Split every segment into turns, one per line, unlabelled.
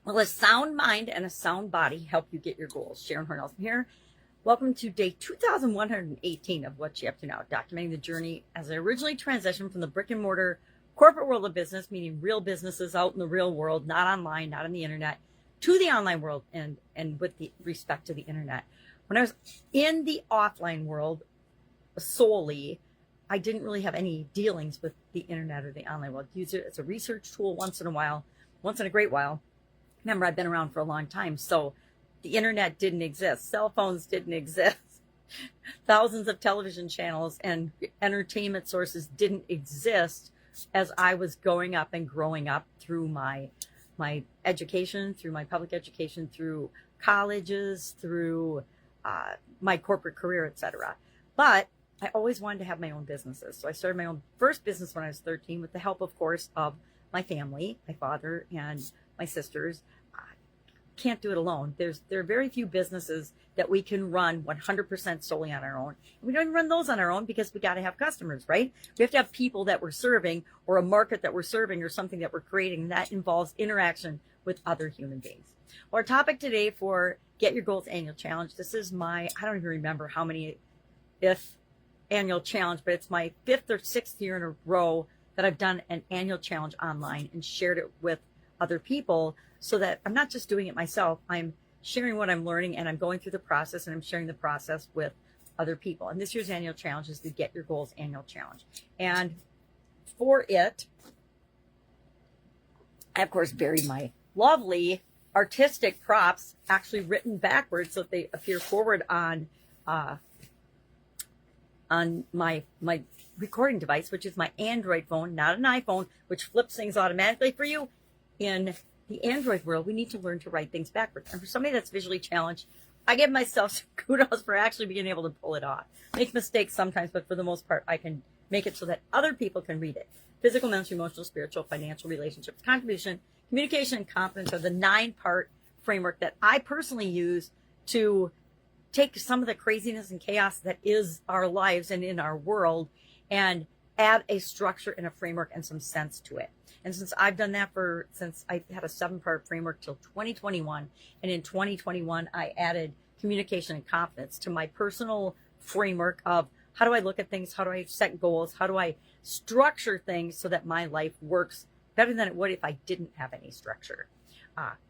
Will a sound mind and a sound body help you get your goals? Sharon Horne-Ellstrom here. Welcome to day 2118 of What You Up To Now, documenting the journey as I originally transitioned from the brick and mortar corporate world of business, meaning real businesses out in the real world, not online, not on the internet, to the online world and with the respect to the internet. When I was in the offline world solely, I didn't really have any dealings with the internet or the online world. Use it as a research tool once in a great while. Remember, I've been around for a long time, so the internet didn't exist. Cell phones didn't exist. Thousands of television channels and entertainment sources didn't exist as I was growing up through my education, through my public education, through colleges, through my corporate career, etc. But I always wanted to have my own businesses. So I started my own first business when I was 13 with the help, of course, of my family, my father and my sisters. Can't do it alone. There are very few businesses that we can run 100% solely on our own. And we don't even run those on our own because we got to have customers, right? We have to have people that we're serving or a market that we're serving or something that we're creating that involves interaction with other human beings. Well, our topic today for Get Your Goals Annual Challenge, this is I don't even remember how many annual challenge, but it's my 5th or 6th year in a row that I've done an annual challenge online and shared it with other people, so that I'm not just doing it myself, I'm sharing what I'm learning and I'm going through the process and I'm sharing the process with other people. And this year's annual challenge is the Get Your Goals Annual Challenge. And for it, I of course buried my lovely artistic props, actually written backwards so that they appear forward on my recording device, which is my Android phone, not an iPhone, which flips things automatically for you. In the Android world, we need to learn to write things backwards. And for somebody that's visually challenged, I give myself some kudos for actually being able to pull it off. Make mistakes sometimes, but for the most part, I can make it so that other people can read it. Physical, mental, emotional, spiritual, financial, relationships, contribution, communication, and confidence are the 9-part framework that I personally use to take some of the craziness and chaos that is our lives and in our world and add a structure and a framework and some sense to it. And since I've done that since I had a 7-part framework till 2021, and in 2021, I added communication and confidence to my personal framework of how do I look at things? How do I set goals? How do I structure things so that my life works better than it would if I didn't have any structure?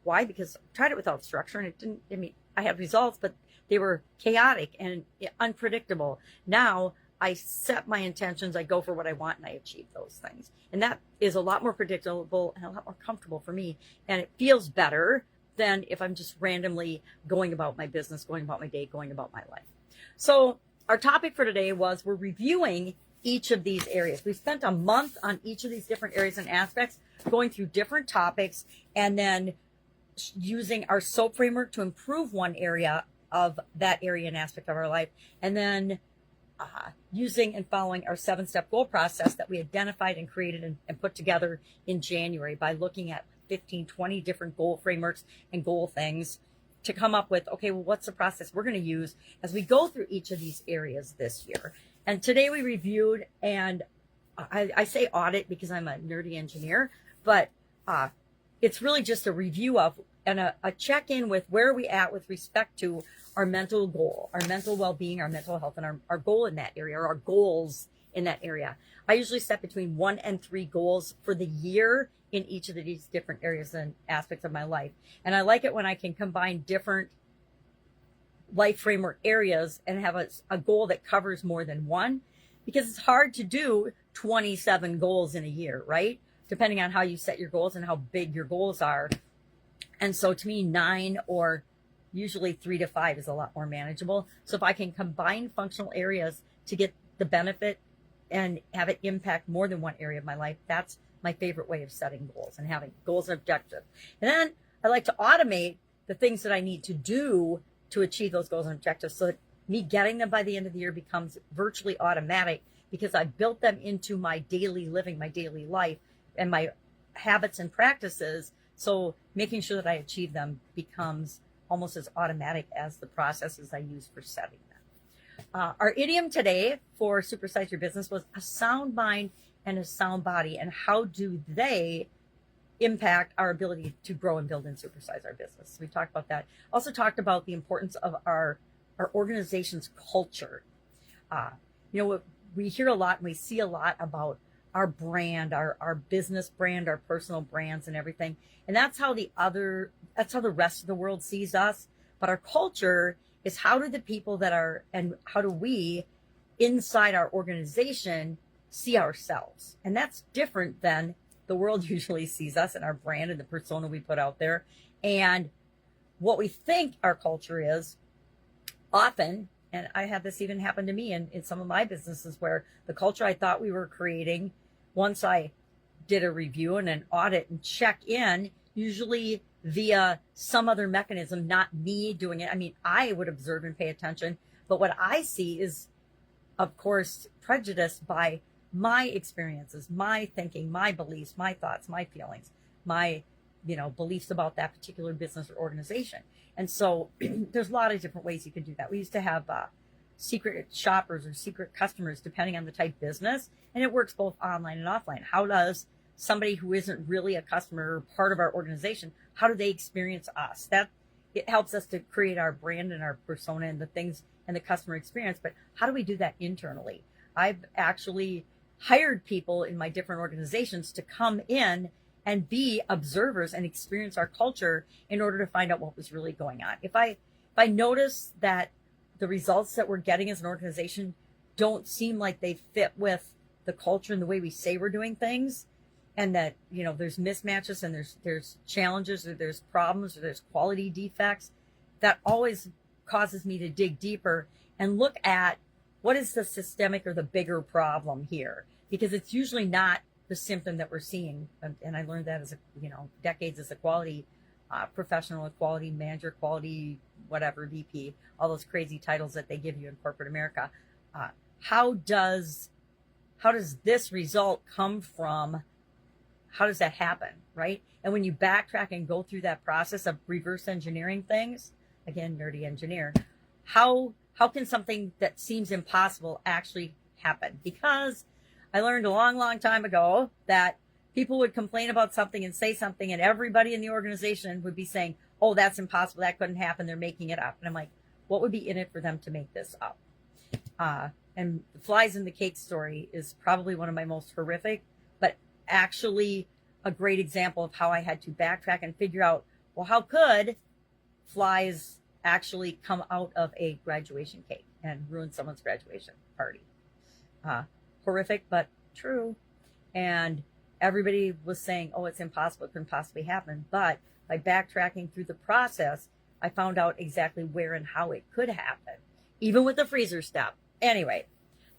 Why? Because I tried it without structure and it didn't, I had results, but they were chaotic and unpredictable. Now I set my intentions, I go for what I want, and I achieve those things. And that is a lot more predictable and a lot more comfortable for me. And it feels better than if I'm just randomly going about my business, going about my day, going about my life. So our topic for today was we're reviewing each of these areas. We spent a month on each of these different areas and aspects, going through different topics, and then using our SOAP framework to improve one area of that area and aspect of our life, and then using and following our 7-step goal process that we identified and created and put together in January by looking at 15, 20 different goal frameworks and goal things to come up with, okay, well, what's the process we're going to use as we go through each of these areas this year. And today we reviewed, and I say audit because I'm a nerdy engineer, but it's really just a review of and a check-in with where are we at with respect to our mental goal, our mental well-being, our mental health, and our goal in that area, or our goals in that area. I usually set between 1 and 3 goals for the year in each of these different areas and aspects of my life. And I like it when I can combine different life framework areas and have a goal that covers more than one, because it's hard to do 27 goals in a year, right? Depending on how you set your goals and how big your goals are. And so to me, 9 or usually 3 to 5 is a lot more manageable. So if I can combine functional areas to get the benefit and have it impact more than one area of my life, that's my favorite way of setting goals and having goals and objectives. And then I like to automate the things that I need to do to achieve those goals and objectives so that me getting them by the end of the year becomes virtually automatic because I built them into my daily living, my daily life, and my habits and practices. So making sure that I achieve them becomes almost as automatic as the processes I use for setting them. Our idiom today for Supersize Your Business was a sound mind and a sound body, and how do they impact our ability to grow and build and supersize our business. We talked about that. Also talked about the importance of our organization's culture. We hear a lot and we see a lot about our brand, our business brand, our personal brands and everything. And that's how the rest of the world sees us. But our culture is how do the people and how do we inside our organization see ourselves? And that's different than the world usually sees us and our brand and the persona we put out there. And what we think our culture is often, and I had this even happen to me in some of my businesses where the culture I thought we were creating, once I did a review and an audit and check in, usually via some other mechanism, not me doing it. I mean, I would observe and pay attention, but what I see is, of course, prejudiced by my experiences, my thinking, my beliefs, my thoughts, my feelings, my beliefs about that particular business or organization. And so there's a lot of different ways you can do that. We used to have secret shoppers or secret customers, depending on the type of business, and it works both online and offline. How does somebody who isn't really a customer or part of our organization, how do they experience us? That it helps us to create our brand and our persona and the things and the customer experience. But how do we do that internally? I've actually hired people in my different organizations to come in and be observers and experience our culture in order to find out what was really going on. If I notice that the results that we're getting as an organization don't seem like they fit with the culture and the way we say we're doing things, and that there's mismatches and there's challenges or there's problems or there's quality defects, that always causes me to dig deeper and look at what is the systemic or the bigger problem here, because it's usually not the symptom that we're seeing. And I learned that as decades as a quality professional, a quality manager, quality whatever, VP, all those crazy titles that they give you in corporate America. How does this result come from? How does that happen, right? And when you backtrack and go through that process of reverse engineering things, again, nerdy engineer, how can something that seems impossible actually happen? Because I learned a long, long time ago that people would complain about something and say something, and everybody in the organization would be saying, oh, that's impossible, that couldn't happen, they're making it up. And I'm like, what would be in it for them to make this up? And the flies in the cake story is probably one of my most horrific, but actually a great example of how I had to backtrack and figure out, well, how could flies actually come out of a graduation cake and ruin someone's graduation party? Horrific, but true. And everybody was saying, oh, it's impossible, it couldn't possibly happen. But by backtracking through the process, I found out exactly where and how it could happen, even with the freezer step. Anyway,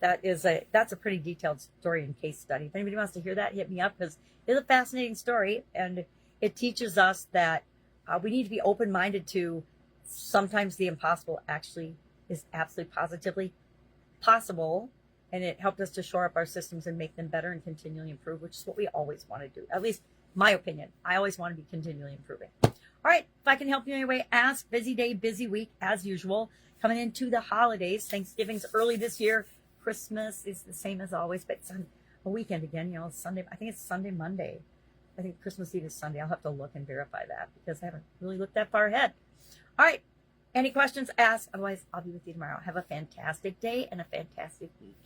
that's a pretty detailed story and case study. If anybody wants to hear that, hit me up, because it's a fascinating story, and it teaches us that we need to be open-minded to sometimes the impossible actually is absolutely positively possible, and it helped us to shore up our systems and make them better and continually improve, which is what we always want to do. At least my opinion. I always want to be continually improving. All right, if I can help you in any way, ask. Busy day, busy week, as usual. Coming into the holidays. Thanksgiving's early this year. Christmas is the same as always, but it's on a weekend again, Sunday. I think it's Sunday, Monday. I think Christmas Eve is Sunday. I'll have to look and verify that because I haven't really looked that far ahead. All right. Any questions, ask. Otherwise, I'll be with you tomorrow. Have a fantastic day and a fantastic week.